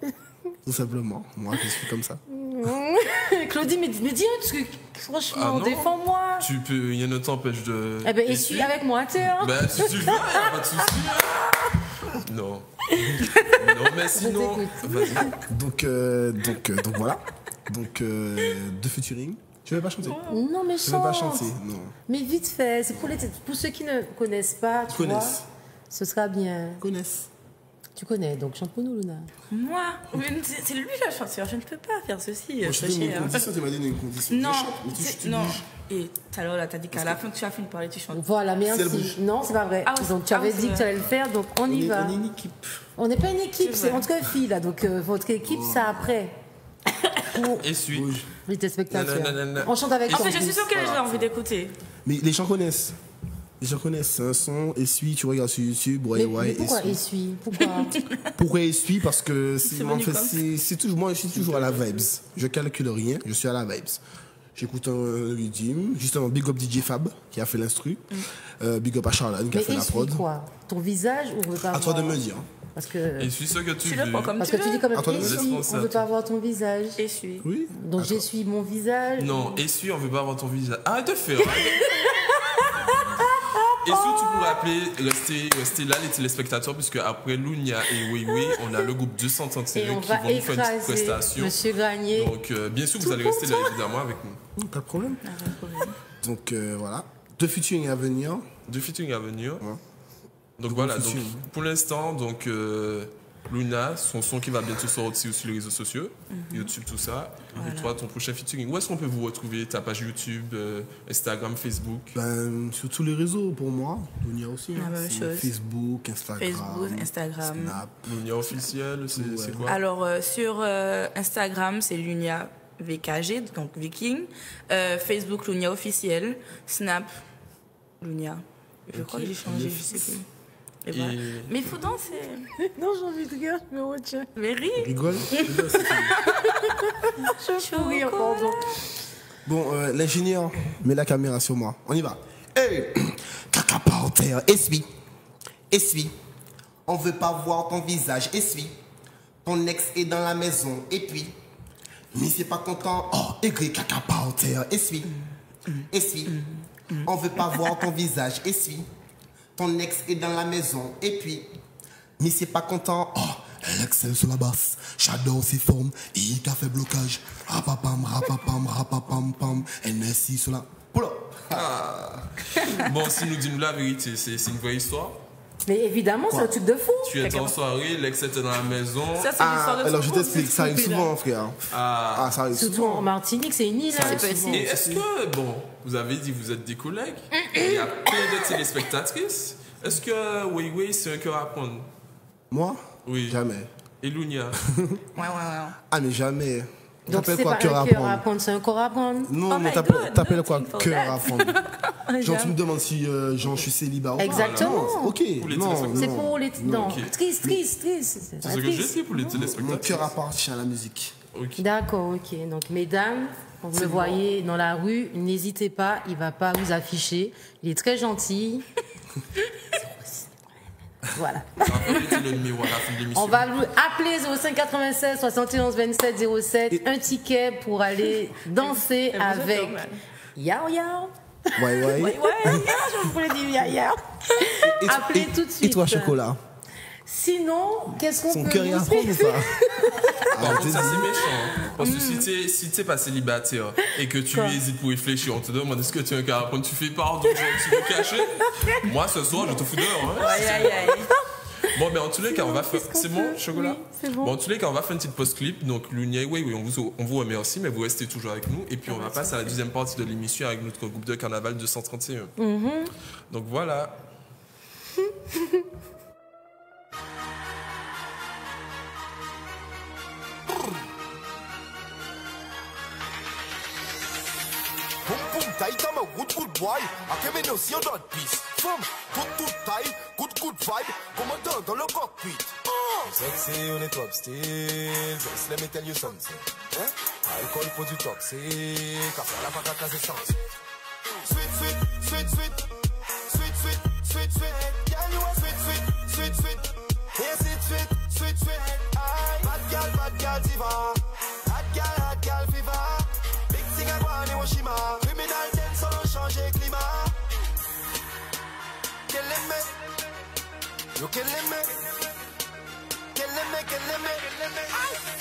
Tout simplement. Moi, je suis comme ça. Claudie, mais dis un truc. Franchement, défends-moi. Tu peux, rien ne t'empêche de. Eh ben, essuie avec moi, tu sais. Hein. Ben, si tu veux, y'a pas de souci. Non. Non, mais sinon. Vas-y. Donc voilà. Donc, 2 featuring. Tu veux pas chanter? Non, mais Tu veux pas chante. chanter? Non. Mais vite fait, c'est pour ceux qui ne connaissent pas, tu vois. Ce sera bien. Connaissent. Tu connais, donc chante pour nous, Luna. Moi, c'est lui le chanteur, je ne peux pas faire ceci. Moi, je te donne une condition, tu m'as donné une condition. Non, tu non. Et tout à l'heure, là, t'as dit qu'à la fin que tu as fini de parler, tu chantes. Voilà, merci. Non, c'est pas vrai. Donc tu avais dit que tu allais le faire, donc on y va. On est une équipe. On n'est pas une équipe, c'est entre filles, là. Donc votre équipe, c'est après. Essuie. Les téléspectateurs. Non. On chante avec En toi. fait, je suis sûre que les gens ont envie d'écouter. Mais les gens connaissent. Les gens connaissent. C'est un son, Essuie, tu regardes sur YouTube, Mais pourquoi essuie? Pourquoi? Pourquoi Essuie? Parce que venu comme c'est toujours, moi, je suis toujours à la vibes. Je calcule rien, je suis à la vibes. J'écoute un rythme, justement, big up DJ Fab, qui a fait l'instru. Big up à Charlane, qui a fait la prod. Mais quoi? Ton visage ou on veut pas À toi de me dire. Parce que... Essuie ce que tu le veux. prends comme Parce tu que veux. tu dis comme Attends, essuie, on veut pas avoir ton visage. Essuie. Oui. Donc j'essuie mon visage. Non, essuie, on veut pas avoir ton visage. Arrête de faire. Essuie, tu pourrais appeler, rester là les téléspectateurs, puisque après Lunia et Weiwei, on a le groupe 231 Et on qui va vont nous faire une petite écraser prestation. Monsieur Granier. Donc, bien sûr, vous allez rester là évidemment avec nous. Pas de problème. Donc voilà. 2 featuring à venir. 2 featuring à venir. Ouais. Donc voilà, donc, featuring. pour l'instant, donc Luna, son son qui va bientôt sortir sur les réseaux sociaux, YouTube, tout ça. Et toi, ton prochain featuring, où est-ce qu'on peut vous retrouver? Ta page YouTube, Instagram, Facebook? Ben, sur tous les réseaux pour moi. Lunia aussi. La hein. même C'est chose. Facebook, Instagram. Instagram. Snap. Lunia officiel, c'est quoi? Alors, sur Instagram, c'est Lunia VKG, donc Viking. Facebook, Lunia officiel. Snap, Lunia. Je crois que j'ai changé, je sais plus. Et voilà. Mais il faut danser. Non, j'ai envie de rire, je me retiens. Mais rire. Rigole. Je peux rire, pardon. Bon, l'ingénieur, mets la caméra sur moi. On y va. Hey, caca par terre, essuie. Essuie. On veut pas voir ton visage, essuie. Ton ex est dans la maison, et puis. Mais c'est pas content. Oh, aigri, caca par terre, essuie. Essuie. On veut pas voir ton visage, essuie. Ton ex est dans la maison, et puis. Mais c'est pas content. Oh, elle excelle sur la basse. J'adore ses formes. Il a fait blocage. Rapapam, rapapam, rapapam, pam. NSI sur la. Pull up. Bon, si nous disons la vérité, c'est une vraie histoire. Mais évidemment, c'est un truc de fou. Tu es en soirée, l'ex était dans la maison. Ça, c'est l'histoire de Alors son je couple. t'explique, ça arrive souvent, frère. Ah. Ça arrive Surtout souvent. en Martinique, c'est une île. hein. Et est-ce que, bon, vous avez dit que vous êtes des collègues, il y a plein de téléspectatrices. Est-ce que Weiwei, c'est un cœur à prendre? Moi? Oui. Jamais. Et Lunia? Ouais. Ah, mais jamais. Donc T'appelles c'est quoi, pas cœur un à cœur à prendre? prendre, c'est un corps à prendre. Non, Oh mais my God, t'appelles quoi, nothing for cœur that. à prendre? Genre, tu me demandes si genre, je suis célibataire ou pas? Exactement. Non, ok. Pour les Non, téléspectateurs. C'est non. pour les... Non, ok. triste. C'est ce que j'ai dit pour les Mon téléspectateurs. cœur appartient à la musique. Ok. D'accord, ok. Donc, mesdames, quand vous le voyez dans la rue, n'hésitez pas, il ne va pas vous afficher. Il est très gentil. Voilà. Ça va être le numéro à la fin de l'émission. On va vous appeler 05 96 71 27 07. Un ticket pour aller danser avec Yao Yao. Ouais. Ouais, je voulais dire Yao Yao. Appelez tout de suite. Et toi, Chocolat? Sinon, qu'est-ce qu'on Son peut cœur y vous apprendre ou pas? Par contre, ça c'est méchant. Hein. Parce que si t'es pas célibataire et que tu hésites pour réfléchir, on te demande est-ce que tu as un cœur à prendre, tu fais pardon, tu veux cacher. Moi ce soir, je te fous dehors. Hein. Aïe. Bon, mais en tous les cas, on va faire. C'est bon, Chocolat? Oui, c'est bon. Bon, en tous les cas, on va faire une petite post-clip. Donc, Lunia, oui, on vous remercie, mais vous restez toujours avec nous. Et puis, on va passer à la deuxième partie de l'émission avec notre groupe de carnaval 231. Donc, voilà. Boum boum tight, I'm a good boy. I came in aussi dans le piste. Femme, tout tight, good vibe. Commandant dans le cockpit. Sexy on est top still. Just let me tell you something. Hein? Alcool pour du toxique. Café à la patate à essence. Sweet. Girl, you are sweet. Yes, it's sweet. Aye. Bad girl, diva. Hot girl, fever. Big thing I want Hiroshima. Criminal dance, on changer climat. Killing me. You killing me.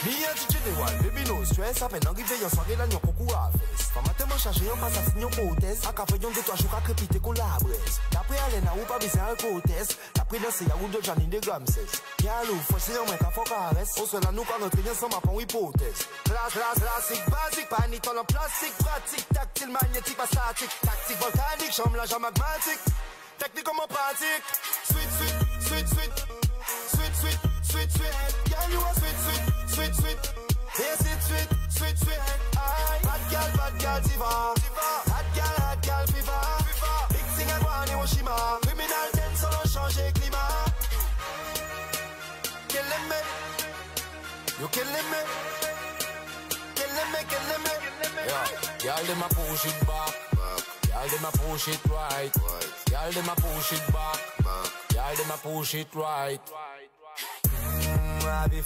Mi a dit général, baby no stress. A peine arrivé, yon soirée là, yon concours à fesse. Femme a tellement chargé, yon passe à signer pour test. A café, yon 2-3 jours à crépiter qu'on la bresse. D'après Alain, ou pas besoin un côte-test. D'après danser, y'a ou de Janine de Gramme 16. Y'a l'eau, faut c'est yon mec à fort caresse. On se la nous quand notre rien sans ma pon hypothèse. Classique, basique, panique, en plastique, pratique, tactile, magnétique, pas statique. Tactique volcanique, chambre la jambe magmatique. Technique comme en pratique. Sweet. Girl, you are sweet. Yes, it's sweet. Aye. Bad girl, diva. Hot girl, fever. Big thing à Guan Hiroshima. Criminal dance, on change climat. Killing me. You killing me. Y'all them a push it back. Y'all them a push it right. Y'all them a push it back. Y'all them a push it right. Rabif,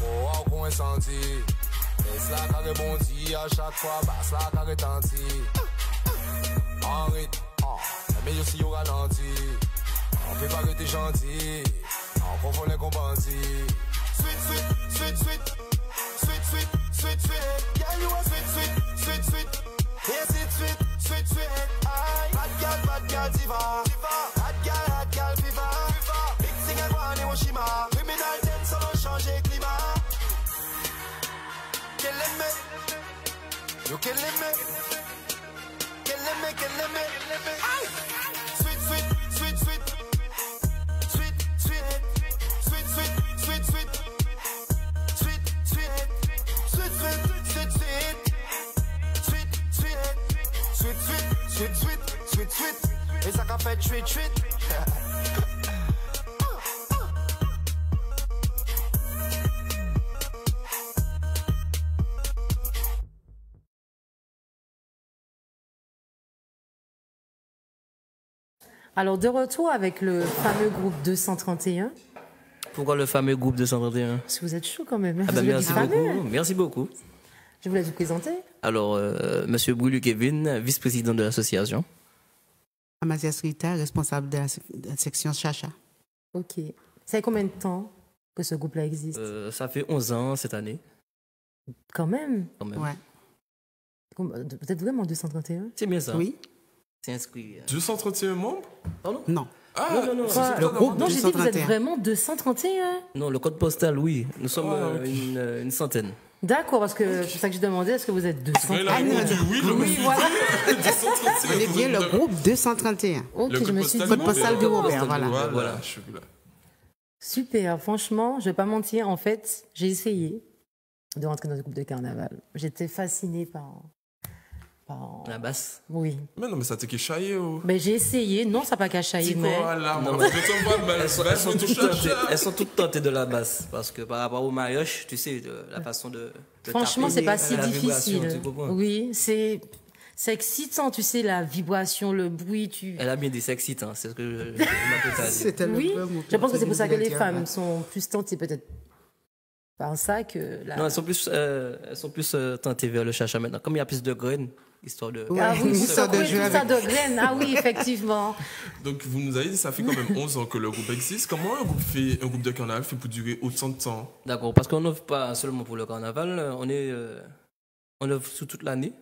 oh, on est senti. Laisse la carré bondi à chaque fois, basse la carré tanti. En rythme, mais je suis au ralenti. On peut pas arrêter gentil. On confond les compandis. Sweet. Yeah, you are sweet. Yes, it's sweet. Aye. Bad girl, diva. Hot girl, fever. Big thing à Guan Hiroshima. Criminal dance, on change climat. Killing me. You killing me. Aye. Sweet. Sweet. Et ça qu'a fait treat. Alors, de retour avec le fameux groupe 231. Pourquoi le fameux groupe 231? Parce que vous êtes chaud quand même. Ah ben merci beaucoup. Je voulais vous présenter. Alors, Monsieur Brulu Kevin, vice-président de l'association. Amazias Rita, responsable de la section Chacha. Ok. Ça fait combien de temps que ce groupe-là existe? Ça fait 11 ans cette année. Quand même. Ouais. Vous êtes vraiment 231? C'est bien ça. Oui. C'est inscrit. 231 membres? Pardon? Non. Ah, non. Le groupe Non, j'ai dit, vous êtes 231. vraiment 231? Non, le code postal, oui. Nous sommes une centaine. D'accord, parce que c'est ça que je demandais, est-ce que vous êtes 231? Il a répondu oui, le Oui, voilà. On est bien le groupe 231. Ok, Le je me suis dit. Code postal de Robert, voilà. Voilà, je suis là. Super, franchement, je vais pas mentir, en fait, j'ai essayé de rentrer dans le groupe de carnaval. J'étais fascinée par... La basse. Oui. Mais non, mais ça t'est qu'échaillé, oh. Ben, j'ai essayé, non, ça n'a pas cachaillé, mais... Non, mais elles sont toutes tentées de la basse. Parce que par rapport au maillotche, tu sais, la façon de Franchement, taper, c'est pas si la vibration, difficile. tu comprends? Oui, c'est excitant, tu sais, la vibration, le bruit. Elle a bien dit c'est excitant, c'est ce que je m'apprête à dire. C'était le Oui, bon mot. je pense que c'est pour ça que les Dire, femmes sont plus tentées peut-être par ça que... Non, elles sont plus tentées vers le chacha maintenant. Comme il y a plus de graines, histoire de... Ouais. Ah oui, Histoire de jouer ça avec. de graines. Ah oui, effectivement. Donc, vous nous avez dit, ça fait quand même 11 ans que le groupe existe. Comment un groupe de carnaval fait pour durer autant de temps? D'accord, parce qu'on n'offre pas seulement pour le carnaval, on offre sous toute l'année,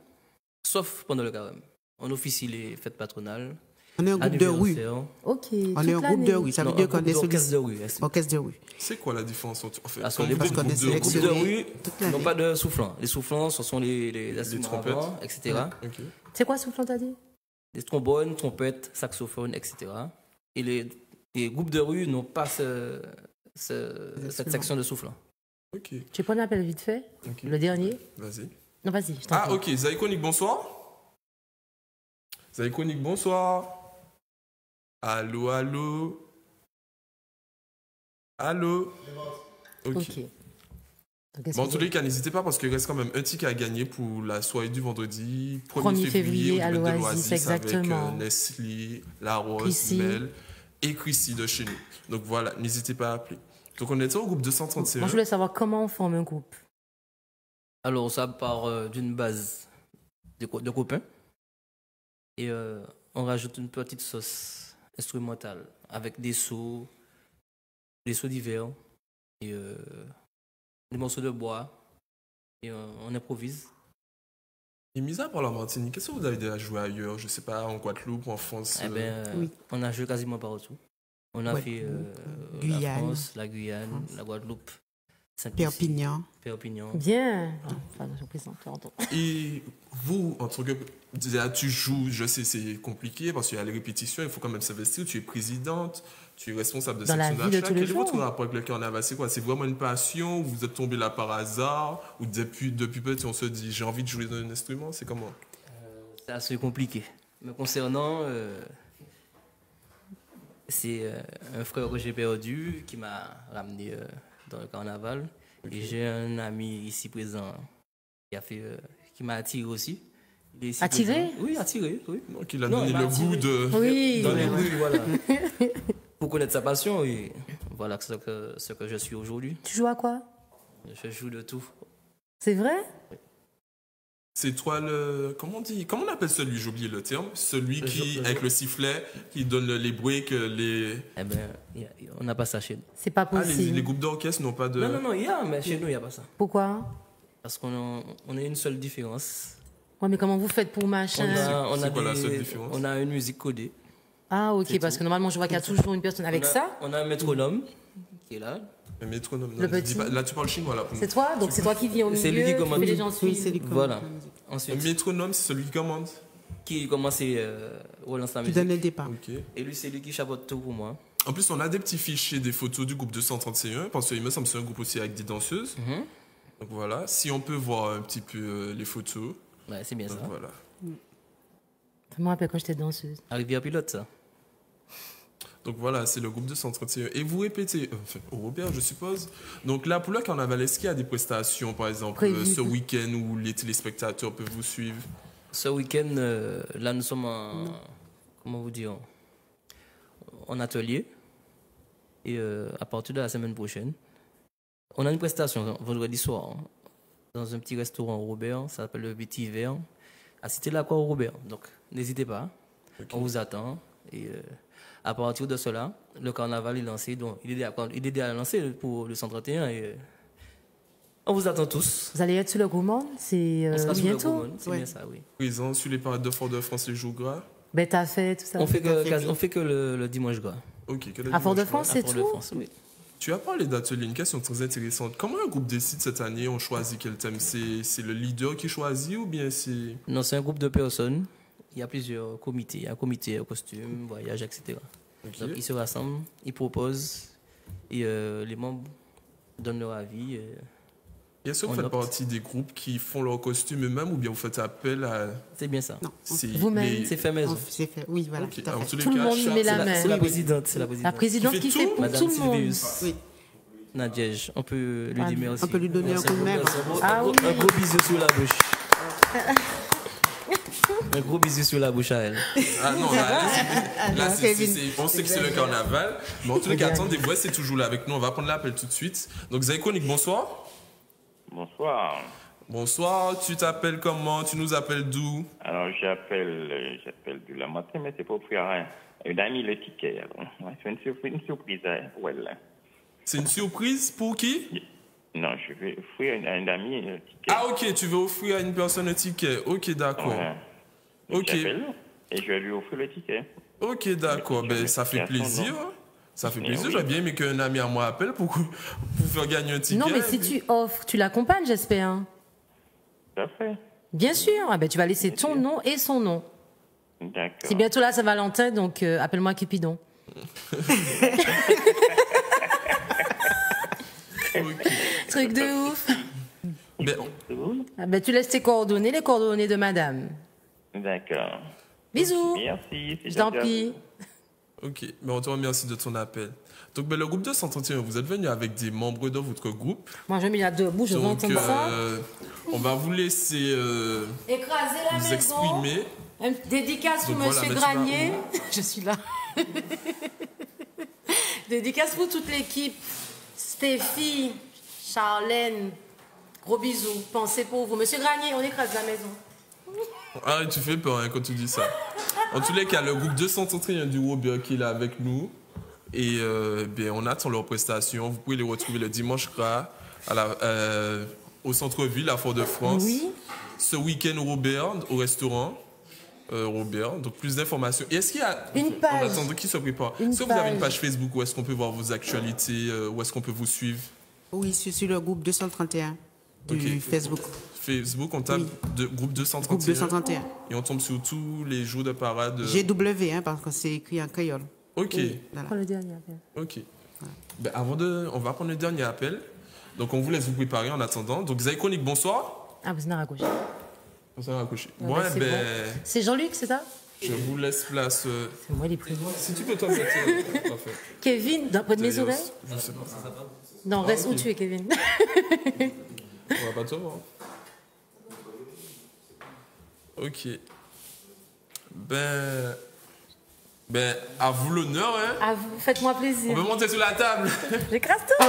sauf pendant le carême. On officie les fêtes patronales. On est un groupe de rue. anniversaires. Ok. On est un groupe de rue. Ça veut Non, dire un qu'on est groupe d'orchestre de sur rue. orchestre de rue. C'est quoi la différence entre... En fait, Parce que quand les vous dites qu'on est groupe de Les rue, groupes de sélectionné rue toute l'année. n'ont pas de soufflants. Les soufflants, ce sont les instruments trompettes. avant, etc. ok. C'est quoi soufflant, t'as dit? Les trombones, trompettes, saxophones, etc. Et les groupes de rue n'ont pas cette section de soufflant. Ok, Tu prends un appel vite fait? ok. Le dernier? Vas-y. Non, vas-y, je t'en Ah, prie. ok. Zaïkonik, bonsoir. Zaïkonik, bonsoir. Allô. Ok. Ok. Donc, est-ce Bon, en que tous vous- les cas, n'hésitez pas parce qu'il reste quand même un ticket à gagner pour la soirée du vendredi 1er février à au domaine de l'Oasis, Avec exactement. Nestlé, La Rose, Chrissy. Mel et Chrissy de chez nous. Donc voilà, n'hésitez pas à appeler. Donc on est au groupe 231. Moi, je voulais savoir comment on forme un groupe. Alors, ça part d'une base de copains. Et on rajoute une petite sauce instrumentale avec des sauts divers. et des morceaux de bois. Et on improvise. Et mis à part la Martinique, qu'est-ce que vous avez déjà joué ailleurs? Je sais pas, en Guadeloupe ou en France? Eh ben, on a joué quasiment partout. On a fait la Guyane. France, la Guyane, la Guadeloupe, Perpignan. Bien. Enfin, je présente, pardon. Et vous, en tant que... Déjà, tu joues, je sais, c'est compliqué parce qu'il y a les répétitions, il faut quand même s'investir. Tu es présidente, tu es responsable de Dans la section vie de d'achat. tous les Quel est votre jours. rapport avec le carnaval? C'est quoi? C'est vraiment une passion ou vous êtes tombé là par hasard? Ou depuis petit, on se dit, j'ai envie de jouer d'un instrument? C'est comment? C'est assez compliqué. Me concernant, c'est un frère que j'ai perdu qui m'a ramené dans le carnaval. Et j'ai un ami ici présent qui m'a attiré aussi. Il est ici Attiré? présent. Oui, attiré, oui. Donc il a donné le goût de... Oui. Dans les rues, voilà. Pour connaître sa passion, et voilà ce que je suis aujourd'hui. Tu joues à quoi? Je joue de tout. C'est vrai? C'est toi le... Comment on appelle celui? J'ai oublié le terme. Celui qui, avec le sifflet, qui donne les breaks, les... Eh ben, on n'a pas ça chez nous. C'est pas Ah, possible. les groupes d'orchestre n'ont pas de... Non, il y a, mais chez nous, il n'y a pas ça. Pourquoi? Parce qu'on a une seule différence. Ouais, mais comment vous faites pour machin? C'est quoi la seule différence? On a une musique codée. Ah, ok, parce que normalement, je vois qu'il y a toujours une personne avec ça. On a un métronome qui est là. Un métronome. Le petit. Là, tu parles chinois, là. C'est toi? Donc c'est toi qui viens au milieu, C'est lui qui qui commande. fait les gens Oui, suivre. c'est lui qui Voilà. Un Ensuite, métronome, c'est celui qui commande. qui commence et relance la Tu musique. donnes le départ. Ok. Et lui, c'est lui qui chapeaute tout pour moi. En plus, on a des petits fichiers, des photos du groupe 231, parce qu'il me semble que c'est un groupe aussi avec des danseuses. Donc voilà, si on peut voir un petit peu les photos. Ouais, c'est bien Donc ça. voilà. Je me rappelle quand j'étais danseuse. Rivière Pilote, ça. Donc voilà, c'est le groupe 231. Et vous répétez, Robert, je suppose. Donc là, pour le carnaval, est-ce qu'il y a des prestations, par exemple, Prévues. ce week-end où les téléspectateurs peuvent vous suivre? Ce week-end, là, nous sommes en... Comment vous dire? En atelier. Et à partir de la semaine prochaine, on a une prestation vendredi soir hein, dans un petit restaurant au Robert. Ça s'appelle le Vétiver. À Cité-la-Croix au Robert. Donc, n'hésitez pas. Okay. On vous attend. Et à partir de cela, le carnaval est lancé. Donc, il est déjà lancé pour le 131. Et on vous attend tous. Vous allez être sur le Gourmand? C'est bientôt? C'est bien ça, oui. Présent sur les parades de Fort-de-France les jours gras. Ben, t'as fait tout ça. On fait que le dimanche gras. Ok. À Fort-de-France, c'est tout? Oui. Tu as parlé d'atelier, une question très intéressante. Comment un groupe décide cette année, on choisit quel thème? C'est le leader qui choisit ou bien c'est... Non, c'est un groupe de personnes. Il y a plusieurs comités. Il y a un comité costume, voyage, etc. Okay. Donc ils se rassemblent, ils proposent et les membres donnent leur avis. Est-ce que vous faites partie des groupes qui font leur costume eux-mêmes ou bien vous faites appel à... C'est bien ça. Non. Vous-même. C'est fait maison. Oui, voilà. Okay. Tout, tout le monde met la main. C'est la présidente. C'est la présidente qui fait pour Madame tout le monde. Sylvius. Oui. Nadège, on peut lui dire merci. On peut lui donner un coup de main. Un gros bisou sur la bouche. Un gros bisou sur la bouche à elle. Ah non, là on sait que c'est le carnaval. Mais en tous les cas, attendez, ouais, c'est toujours là avec nous. On va prendre l'appel tout de suite. Donc, Zaïkonik, bonsoir. Bonsoir. Bonsoir, tu t'appelles comment? Tu nous appelles d'où? Alors, j'appelle de la matin, mais c'est pour offrir une amie le ticket. Ouais, c'est une surprise pour elle. C'est une surprise pour qui? Non, je vais offrir à une amie le ticket. Ah, ok, tu veux offrir à une personne un ticket. Ok, d'accord. Ouais. Ok. Et je vais lui offrir le ticket. Ok, d'accord. Ben, ça fait plaisir. Ça fait plaisir. Oui. J'aurais bien aimé qu'un ami à moi appelle pour faire gagner un ticket. Non, mais si tu offres, tu l'accompagnes, j'espère. Tout à fait. Bien sûr. Ah ben, tu vas laisser ton nom et son nom. D'accord. C'est bientôt la Saint-Valentin, donc appelle-moi Cupidon. Okay. Truc de ouf. Ben, tu laisses tes coordonnées, les coordonnées de madame. D'accord. Bisous. Merci. Je t'en prie. Ok, mais on te remercie de ton appel. Donc, ben, le groupe 231, vous êtes venu avec des membres de votre groupe. Moi, je mets la debout, je vais entendre ça. On va vous laisser écraser la vous maison. Exprimer. Une dédicace pour Monsieur Granier. Je suis là. Dédicace pour toute l'équipe. Stéphie, Charlène, gros bisous. Pensez pour vous. Monsieur Granier, on écrase la maison. Ah, tu fais peur hein, quand tu dis ça. En tous les cas, le groupe 231 du Robert qui est là avec nous. Et ben, on attend leurs prestations. Vous pouvez les retrouver le dimanche gras au centre-ville, à Fort-de-France. Oui. Ce week-end, Robert, au restaurant. Robert, donc plus d'informations. Et est-ce qu'il y a une page? En attendant qu'il se prépare. Est-ce que vous avez une page Facebook où est-ce qu'on peut voir vos actualités, où est-ce qu'on peut vous suivre? Oui, sur le groupe 231 du Facebook. Facebook, on tape groupe 231. Groupe 231. Et on tombe sur tous les jours de parade. GW, hein, parce que c'est écrit en créole. Ok. Oui, voilà. Prends le dernier appel. Ok. Ben, on va prendre le dernier appel. Donc on vous laisse vous préparer en attendant. Donc Zay Chronique, bonsoir. Ah, vous êtes raccroché. Vous êtes raccroché. Ouais, c'est bon. C'est Jean-Luc, c'est ça? Je vous laisse place. C'est moi les prévenus. Si tu peux toi mettre. Parfait. Kevin, d'après de mes oreilles? Je sais pas. Non, reste où tu es, Kevin. On va pas te voir. Ok. Ben, à vous l'honneur, hein. À vous, faites-moi plaisir. On peut monter sur la table. J'écrase tout.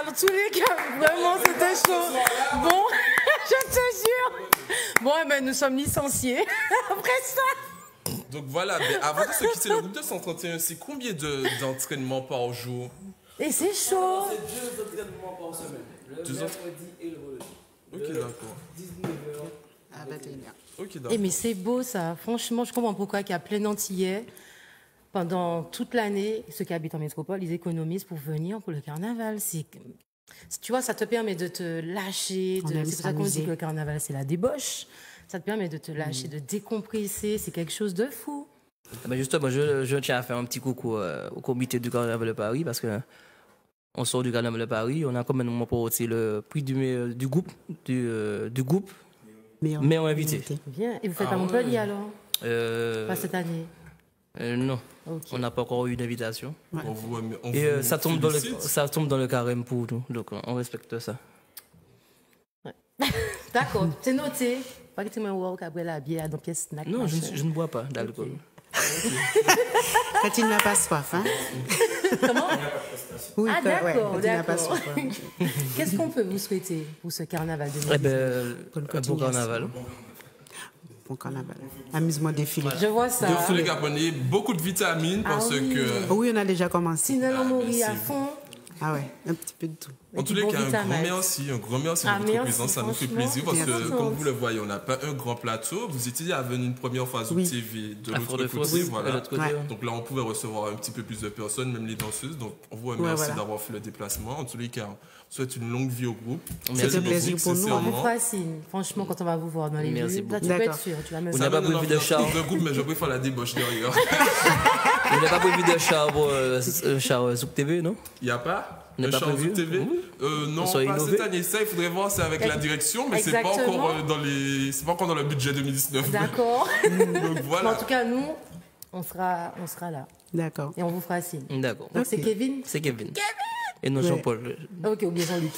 En tous les cas, vraiment, c'était chaud. Bon, je te jure. Bon, ben, nous sommes licenciés. Après ça. Donc voilà, mais avant de se quitter, le groupe 231, c'est combien d'entraînements par jour? Et c'est chaud. C'est 2 entraînements par semaine. Le mercredi et le vendredi. Ok, d'accord. 19h à 21h. Ok, d'accord. Eh, mais c'est beau ça. Franchement, je comprends pourquoi il y a plein d'Antillais. Pendant toute l'année, ceux qui habitent en métropole, ils économisent pour venir pour le carnaval. Tu vois, ça te permet de te lâcher. C'est pour ça qu'on dit que le carnaval, c'est la débauche. Ça te permet de te lâcher, de décompresser. C'est quelque chose de fou. Ben justement, je tiens à faire un petit coucou au comité du carnaval de Paris parce que on sort du carnaval de Paris, on a quand même aussi le prix du groupe, meilleur invité. Bien. Et vous faites à Montpellier alors? Pas cette année? Non, Okay. On n'a pas encore eu d'invitation. Ouais. Et ça tombe dans le carême pour nous, donc on respecte ça. Ouais. D'accord, c'est noté. Pas que tu me vois au la bière dans pièce snack. Non, je ne bois pas d'alcool. Okay. Quand il n'a pas soif, hein? Comment? Oui, ah d'accord, ouais, d'accord. Qu'est-ce qu'on peut vous souhaiter pour ce carnaval de 2019? Un bon carnaval. Bon carnaval. Amusement défilé. Je vois ça. Donc, tous les gars, prenez beaucoup de vitamines parce que. Oui, on a déjà commencé. Sinon, on mourit à fond. Ah ouais, un petit peu de tout. En tous les cas, un grand merci de votre présence. Ça nous fait plaisir parce que, comme vous le voyez, on n'a pas un grand plateau. Vous étiez venu une première fois à Zouk TV de l'autre côté. Voilà. Donc là, on pouvait recevoir un petit peu plus de personnes, même les danseuses. Donc, on vous remercie d'avoir fait le déplacement. En tous les cas, on souhaite une longue vie au groupe. C'est un plaisir pour nous. On vous fascine. Franchement, quand on va vous voir dans les merci lieux, là, tu peux être sûr. Tu vas me on n'a pas prévu de char. De groupe, mais je préfère la débauche derrière. On n'a pas prévu de char Zouk TV, non? Il n'y a pas? On n'a pas prévu TV non, pas cette année. Ça, il faudrait voir, c'est avec la direction, mais c'est pas encore dans le budget 2019. D'accord. Donc voilà. Mais en tout cas, nous, on sera là. D'accord. Et on vous fera signe. D'accord. Donc c'est Kevin? C'est Kevin. Et non Jean-Paul. Ok, ou bien Jean-Luc.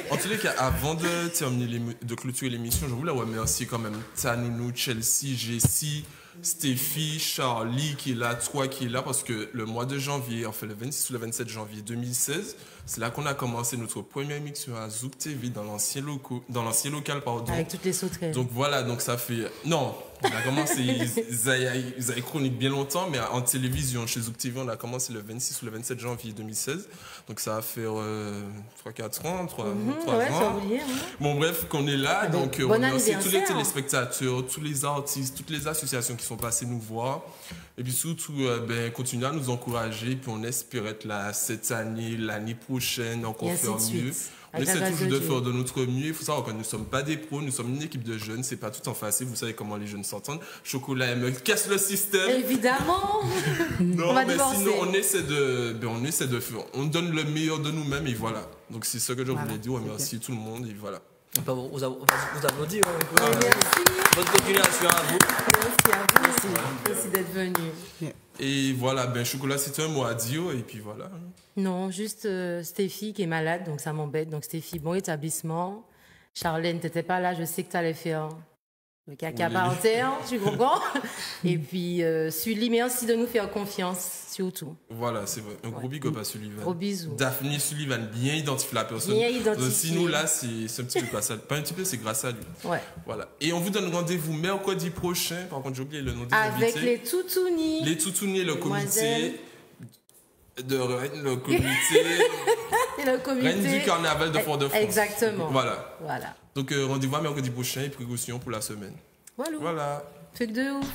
En tous les cas, avant de clôturer l'émission, je voulais remercier quand même Tanounou, Chelsea, Jessie, Stéphie, Charlie qui est là, toi qui est là, parce que le mois de janvier, enfin le 26 ou le 27 janvier 2016, c'est là qu'on a commencé notre première émission à Zouk TV dans l'ancien local, pardon. Avec toutes les sauterelles. Donc voilà, donc ça fait... Non, on a commencé, ils avaient chronique bien longtemps, mais en télévision, chez Zouk TV, on a commencé le 26 ou le 27 janvier 2016. Donc ça va faire 3-4 ans, 3 ans. Bon bref, qu'on est là, donc on remercie tous les téléspectateurs, tous les artistes, toutes les associations qui sont passées nous voir. Et puis surtout, continuer à nous encourager, puis on espère être là cette année, l'année prochaine, encore faire mieux. On essaie toujours de faire de notre mieux. Il faut savoir que nous ne sommes pas des pros, nous sommes une équipe de jeunes. C'est pas tout en facile. Vous savez comment les jeunes s'entendent. Chocolat, elle me casse le système. Évidemment. Non, mais sinon, on essaie de faire. On donne le meilleur de nous-mêmes et voilà. Donc, c'est ce que je voulais dire. Merci tout le monde et voilà. Vous applaudissez. Merci. Bonne continuation à vous. Merci à vous aussi. Merci d'être venu. Et voilà, Chocolat, c'était un mot à dire et puis voilà. Non, juste Stéphie qui est malade, donc ça m'embête. Donc Stéphie, bon rétablissement. Charlène, t'étais pas là, je sais que t'allais faire le caca par terre, tu comprends? Et puis Sully, merci de nous faire confiance, surtout. Voilà, c'est vrai. Un gros big up à Sullivan. Gros bisous. Daphne Sullivan, bien identifié la personne. Bien identifié. Sinon là, c'est un petit peu grâce à lui. Pas un petit peu, c'est grâce à lui. Ouais. Voilà. Et on vous donne rendez-vous mercredi prochain. Par contre, j'ai oublié le nom des invités. Avec les Toutounis. Les Toutounis, le comité de Rennes, le comité. Et le comité. Rennes du carnaval de Fort-de-France. Exactement. Voilà. Voilà. Donc rendez-vous à mercredi prochain et précautions pour la semaine. Voilà. Voilà. Truc de ouf.